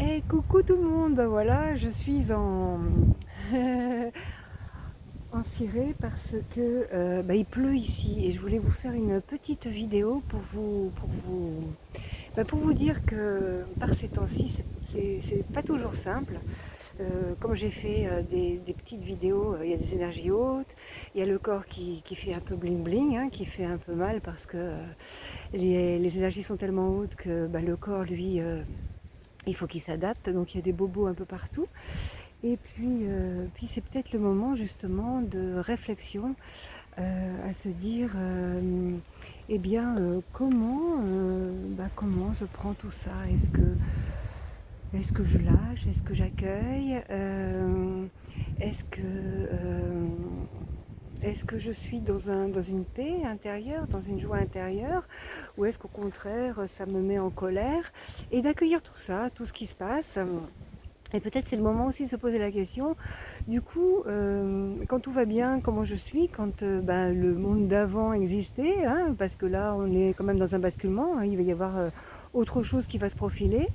Et coucou tout le monde, ben voilà, je suis en, en ciré parce que il pleut ici et je voulais vous faire une petite vidéo pour vous dire que par ces temps-ci, c'est pas toujours simple. Comme j'ai fait des petites vidéos, il y a des énergies hautes, il y a le corps qui fait un peu bling bling, hein, qui fait un peu mal parce que les énergies sont tellement hautes que le corps, lui, il faut qu'il s'adapte, donc il y a des bobos un peu partout. Et puis c'est peut-être le moment justement de réflexion à se dire comment je prends tout ça. Est-ce que je lâche? Est-ce que j'accueille? Est-ce que euh, est-ce que je suis dans une paix intérieure, dans une joie intérieure, ou est-ce qu'au contraire ça me met en colère? Et d'accueillir tout ça, tout ce qui se passe. Et peut-être c'est le moment aussi de se poser la question, du coup, quand tout va bien, comment je suis, quand le monde d'avant existait, hein, parce que là on est quand même dans un basculement, hein, il va y avoir autre chose qui va se profiler,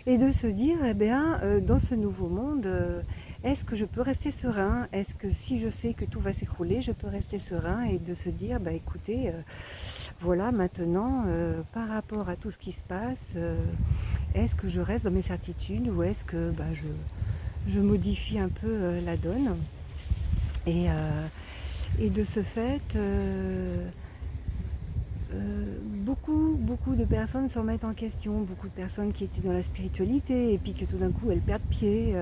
et de se dire, eh bien, dans ce nouveau monde, est-ce que je peux rester serein? Est-ce que si je sais que tout va s'écrouler, je peux rester serein et de se dire, écoutez, voilà, maintenant, par rapport à tout ce qui se passe, est-ce que je reste dans mes certitudes ou est-ce que je modifie un peu la donne et, euh, et de ce fait, beaucoup de personnes se remettent en question, beaucoup de personnes qui étaient dans la spiritualité et puis que tout d'un coup elles perdent pied,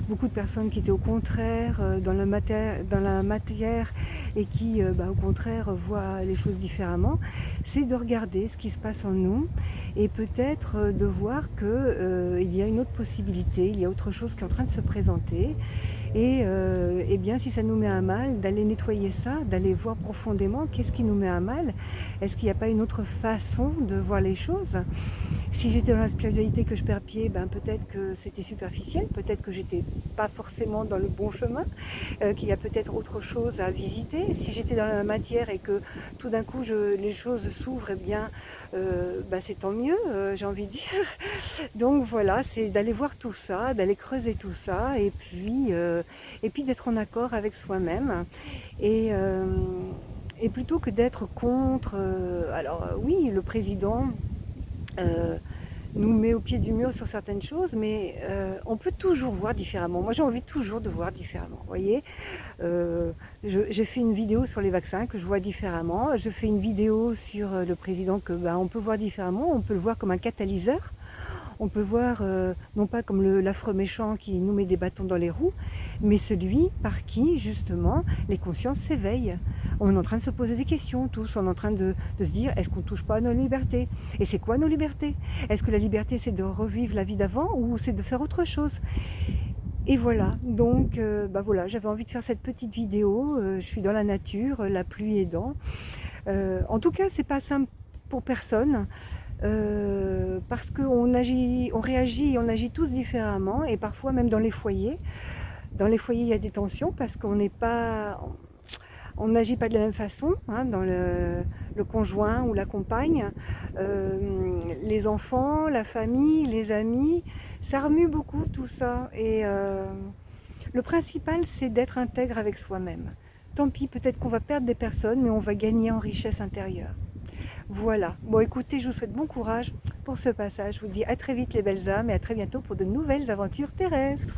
beaucoup de personnes qui étaient au contraire dans la matière et qui au contraire voient les choses différemment. C'est de regarder ce qui se passe en nous et peut-être de voir qu'il y a une autre possibilité, il y a autre chose qui est en train de se présenter. Et bien, si ça nous met à mal, d'aller nettoyer ça, d'aller voir profondément qu'est-ce qui nous met à mal. Est-ce qu'il n'y a pas une autre façon de voir les choses? Si j'étais dans la spiritualité que je perds pied, peut-être que c'était superficiel, peut-être que j'étais pas forcément dans le bon chemin, qu'il y a peut-être autre chose à visiter. Si j'étais dans la matière et que tout d'un coup les choses s'ouvrent, c'est tant mieux, j'ai envie de dire. Donc voilà, c'est d'aller voir tout ça, d'aller creuser tout ça, et puis d'être en accord avec soi-même. Et, euh, et plutôt que d'être contre, oui, le président euh, nous met au pied du mur sur certaines choses, mais on peut toujours voir différemment. Moi, j'ai envie toujours de voir différemment. Vous voyez, j'ai fait une vidéo sur les vaccins que je vois différemment. Je fais une vidéo sur le président que on peut voir différemment. On peut le voir comme un catalyseur. On peut voir, non pas comme l'affreux méchant qui nous met des bâtons dans les roues, mais celui par qui, justement, les consciences s'éveillent. On est en train de se poser des questions, tous. On est en train de se dire, est-ce qu'on ne touche pas à nos libertés? Et c'est quoi nos libertés? Est-ce que la liberté, c'est de revivre la vie d'avant ou c'est de faire autre chose? Et voilà, donc voilà, j'avais envie de faire cette petite vidéo. Je suis dans la nature, la pluie aidant. En tout cas, c'est pas simple pour personne. Parce qu'on agit, on réagit, on agit tous différemment et parfois même dans les foyers. Dans les foyers, il y a des tensions parce qu'on n'est pas, on n'agit pas de la même façon, hein, dans le conjoint ou la compagne, les enfants, la famille, les amis, ça remue beaucoup tout ça. Et le principal, c'est d'être intègre avec soi-même. Tant pis, peut-être qu'on va perdre des personnes, mais on va gagner en richesse intérieure. Voilà. Bon, écoutez, je vous souhaite bon courage pour ce passage. Je vous dis à très vite les belles âmes et à très bientôt pour de nouvelles aventures terrestres.